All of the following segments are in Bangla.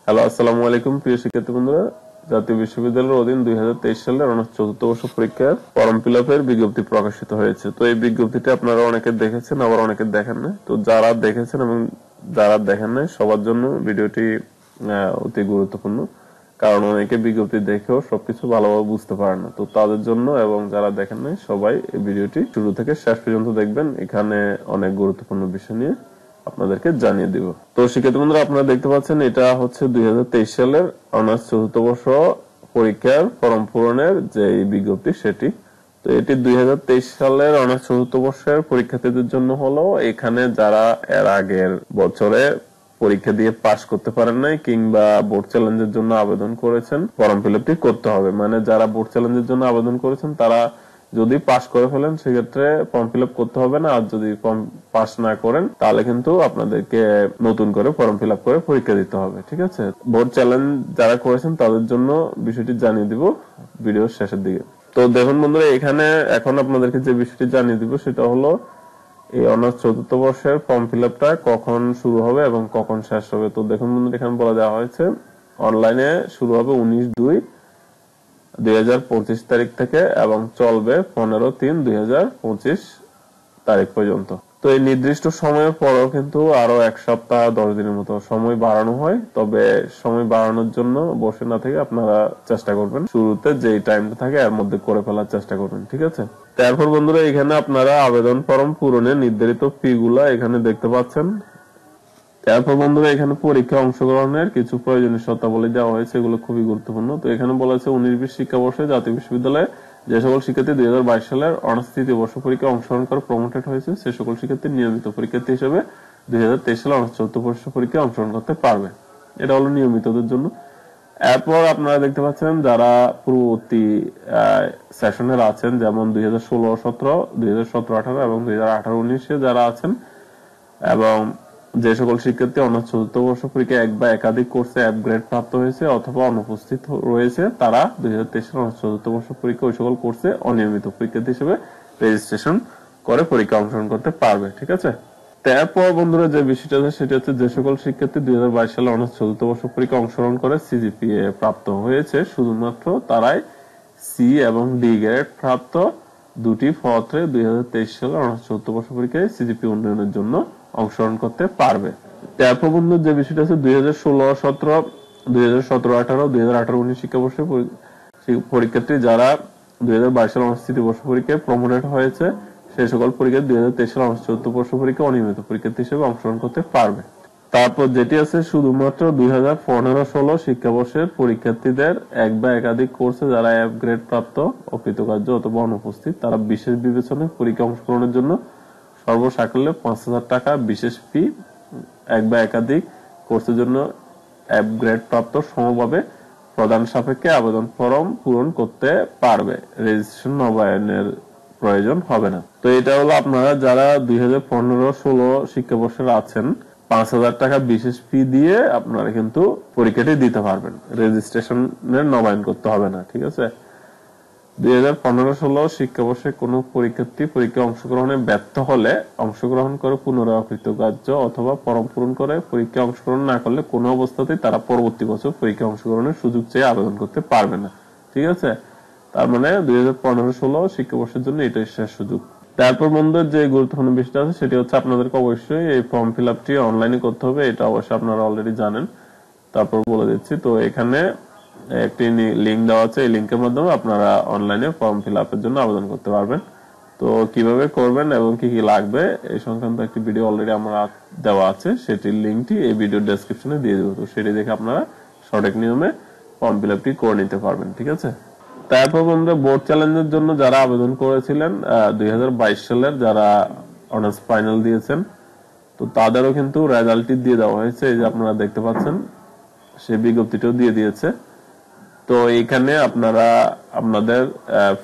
হ্যালো, আসসালামু আলাইকুম প্রিয় শিক্ষার্থী বন্ধুরা। জাতীয় বিশ্ববিদ্যালয়ের অধীন 2023 সালের অনার্স চতুর্থ বর্ষ পরীক্ষার ফর্ম ফিল আপের বিজ্ঞপ্তি প্রকাশিত হয়েছে। তো এই বিজ্ঞপ্তিটি আপনারা অনেকে দেখেছেন, আবার অনেকে দেখেন না। তো যারা দেখেছেন এবং যারা দেখেন নাই সবার জন্য ভিডিওটি অতি গুরুত্বপূর্ণ, কারণ অনেকে বিজ্ঞপ্তি দেখেও সবকিছু ভালোভাবে বুঝতে পারে না। তো তাদের জন্য এবং যারা দেখেন নাই সবাই এই ভিডিওটি শুরু থেকে শেষ পর্যন্ত দেখবেন। এখানে অনেক গুরুত্বপূর্ণ বিষয় নিয়ে আপনাদেরকে জানিয়ে দিব। তো শিক্ষার্থী বন্ধুরা, আপনারা দেখতে পাচ্ছেন এটা হচ্ছে 2023 সালের অনার্স চতুর্থ বর্ষ পরীক্ষার ফর্ম পূরণের যে বিজ্ঞপ্তি সেটি। তো এটি 2023 সালের অনার্স চতুর্থ বর্ষের পরীক্ষার্থীদের জন্য হলো। এখানে যারা এর আগের বছরে পরীক্ষা দিয়ে পাশ করতে পারেন নাই কিংবা বোর্ড চ্যালেঞ্জের জন্য আবেদন করেছেন, ফর্ম ফিল আপটি করতে হবে। মানে যারা বোর্ড চ্যালেঞ্জের জন্য আবেদন করেছেন তারা যদি পাশ করে ফেলেন সেক্ষেত্রে ফর্ম ফিল আপ করতে হবে না, আর যদি ফর্ম পাস না করেন তাহলে কিন্তু আপনাদেরকে নতুন করে ফর্ম ফিল আপ করে পরীক্ষা দিতে হবে। ঠিক আছে, বোর্ড চ্যালেঞ্জ যারা করেছেন তাদের জন্য বিষয়টি জানিয়ে দিব ভিডিওর শেষের দিকে। তো দেখুন বন্ধুরা, এখানে এখন আপনাদেরকে যে বিষয়টি জানিয়ে দিব সেটা হলো এই অনার্স চতুর্থ বর্ষের ফর্ম ফিল আপটা কখন শুরু হবে এবং কখন শেষ হবে। তো দেখুন বন্ধুরা, এখানে বলা দেওয়া হয়েছে অনলাইনে শুরু হবে 19/2/2025 তারিখ থেকে এবং চলবে 15/3/2025 তারিখ পর্যন্ত। তো এই নির্দিষ্ট সময়ের পরেও কিন্তু আরো 1 সপ্তাহ 10 দিনের মতো সময় বাড়ানো হয়। তবে সময় বাড়ানোর জন্য বসে না থেকে আপনারা চেষ্টা করবেন শুরুতে যেই টাইমটা থাকে এর মধ্যে করে ফেলার চেষ্টা করবেন। ঠিক আছে, তারপর বন্ধুরা এখানে আপনারা আবেদন ফর্ম পূরণে নির্ধারিত ফি গুলা এখানে দেখতে পাচ্ছেন। তারপর বন্ধুরা এখানে পরীক্ষা অংশগ্রহণের কিছু প্রয়োজনীয় শর্তাবলী দেওয়া হয়েছে, এগুলো খুবই গুরুত্বপূর্ণ। তো এখানে বলা হয়েছে 19-20 শিক্ষাবর্ষে জাতীয় বিশ্ববিদ্যালয়ে যে সকল শিক্ষার্থী 2022 সালের অনার্স তৃতীয় বর্ষ পরীক্ষা অংশগ্রহণ করে প্রমোটেড হয়েছে সে সকল শিক্ষার্থী নিয়মিত পরীক্ষার্থী হিসেবে 2023 সালে অনার্স চতুর্থ বর্ষ পরীক্ষায় অংশগ্রহণ করতে পারবে। এটা হলো নিয়মিতদের জন্য। এরপর আপনারা দেখতে পাচ্ছেন যারা পূর্ববর্তী সেশনের আছেন, যেমন 2016-17, 2017-18 এবং 2018-19 যারা আছেন, এবং যে সকল শিক্ষার্থী অনার্স চতুর্থ বর্ষ পরীক্ষায় এক বা একাধিক কোর্সে এফ গ্রেড প্রাপ্ত হয়েছে অথবা অনুপস্থিত রয়েছে তারা 2023 সালের অনার্স চতুর্থ বর্ষ পরীক্ষা ওই সকল কোর্সে অনিয়মিত পরীক্ষার্থী হিসেবে রেজিস্ট্রেশন করে পরীক্ষা অংশগ্রহণ করতে পারবে। ঠিক আছে, তারপর বন্ধুরা যে বিষয়টা আছে সেটা হচ্ছে যে সকল শিক্ষার্থী 2022 সালে অনার্স চতুর্থ বর্ষ পরীক্ষা অংশগ্রহণ করে সিজিপিএ প্রাপ্ত হয়েছে শুধুমাত্র তারাই সি এবং ডি গ্রেড প্রাপ্ত দুটি পত্রে 2023 সালে অনার্স চতুর্থ বর্ষ পরীক্ষায় সিজিপি উন্নয়নের জন্য অংশগ্রহণ করতে পারবে। তারপর বন্ধু যে বিষয়টা আছে 2016-17, 2017-18, 2018-19 শিক্ষাবর্ষে পরীক্ষার্থী যারা 2022 সালে অনার্স তৃতীয় বর্ষ পরীক্ষায় প্রমোটেড হয়েছে সেই সকল পরীক্ষায় 2023 সালে অনার্স চতুর্থ বর্ষ পরীক্ষা অনিয়মিত পরীক্ষার্থী হিসেবে অংশগ্রহণ করতে পারবে। তারপর যেটি আছে শুধুমাত্র 2015-16 শিক্ষাবর্ষের পরীক্ষার্থীদের এক বা একাধিক কোর্সে যারা এফ গ্রেড প্রাপ্ত, অকৃতকার্য অথবা অনুপস্থিত তারা বিশেষ বিবেচনায় পরীক্ষা অংশগ্রহণের জন্য সর্বসাকুল্যে 5,000 টাকা বিশেষ ফি এক বা একাধিক কোর্সের জন্য এফ গ্রেড প্রাপ্ত সমভাবে প্রদান সাপেক্ষে আবেদন ফর্ম পূরণ করতে পারবে। রেজিস্ট্রেশন নবায়নের প্রয়োজন হবে না। তো এটা হলো আপনারা যারা 2015-16 শিক্ষাবর্ষের আছেন 5,000 টাকা বিশেষ ফি দিয়ে আপনারা কিন্তু পরীক্ষাটি দিতে পারবেন, রেজিস্ট্রেশনের নবায়ন করতে হবে না। ঠিক আছে, 2015-16 শিক্ষাবর্ষে কোনো পরীক্ষার্থী পরীক্ষায় অংশগ্রহণে ব্যর্থ হলে অংশগ্রহণ করে পুনরায় অকৃতকার্য অথবা ফর্ম পূরণ করে পরীক্ষায় অংশগ্রহণ না করলে কোনো অবস্থাতেই তারা পরবর্তী বছর পরীক্ষায় অংশগ্রহণের সুযোগ চেয়ে আবেদন করতে পারবে না। ঠিক আছে, তার মানে 2015-16 শিক্ষাবর্ষের জন্য এটাই শেষ সুযোগ। তারপর বন্ধুদের যে গুরুত্বপূর্ণ বিষয়টা আছে সেটি হচ্ছে আপনাদেরকে অবশ্যই এই ফর্ম ফিল আপটি অনলাইনে করতে হবে। এটা অবশ্যই আপনারা অলরেডি জানেন, তারপর বলে দিচ্ছি। তো এখানে একটি লিংক দেওয়া আছে, এই লিংকের মাধ্যমে আপনারা অনলাইনে ফর্ম ফিল আপের জন্য আবেদন করতে পারবেন। তো কিভাবে করবেন এবং কি কি লাগবে এই সংক্রান্ত একটি ভিডিও অলরেডি আমরা দেওয়া আছে, সেটির লিংকটি এই ভিডিওর ডেসক্রিপশনে দিয়ে দেবো। তো সেটি দেখে আপনারা সঠিক নিয়মে ফর্ম ফিল আপটি করে নিতে পারবেন। ঠিক আছে, তারপর বন্ধুরা বোর্ড চ্যালেঞ্জের জন্য যারা আবেদন করেছিলেন 2022 সালের, যারা অনার্স ফাইনাল দিয়েছেন, তো তাদেরও কিন্তু রেজাল্টটি দিয়ে দেওয়া হয়েছে। এই যে আপনারা দেখতে পাচ্ছেন সেই বিজ্ঞপ্তিটাও দিয়ে দিয়েছে। তো এইখানে আপনারা আপনাদের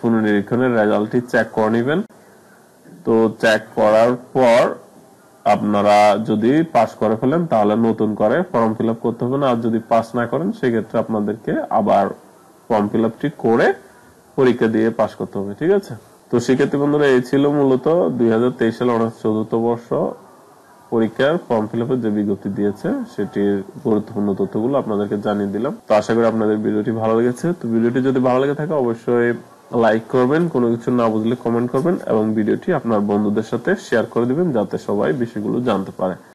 পুনর্নিরীক্ষণের রেজাল্টটি চেক করে নেবেন। তো চেক করার পর আপনারা যদি পাস করে ফেলেন তাহলে নতুন করে ফর্ম ফিল আপ করতে হবে না, আর যদি পাস না করেন সেক্ষেত্রে আপনাদেরকে আবার ফর্ম ফিল আপটি করে পরীক্ষা দিয়ে পাস করতে হবে। ঠিক আছে, তো শিক্ষার্থী বন্ধুরা এই ছিল মূলত 2023 সালে অনার্স চতুর্থ বর্ষ পরীক্ষার ফর্ম ফিল আপের যে বিজ্ঞপ্তি দিয়েছে সেটির গুরুত্বপূর্ণ তথ্যগুলো আপনাদেরকে জানিয়ে দিলাম। তো আশা করি আপনাদের ভিডিওটি ভালো লেগেছে। তো ভিডিওটি যদি ভালো লেগে থাকে অবশ্যই লাইক করবেন, কোনো কিছু না বুঝলে কমেন্ট করবেন এবং ভিডিওটি আপনার বন্ধুদের সাথে শেয়ার করে দিবেন যাতে সবাই বিষয়গুলো জানতে পারে।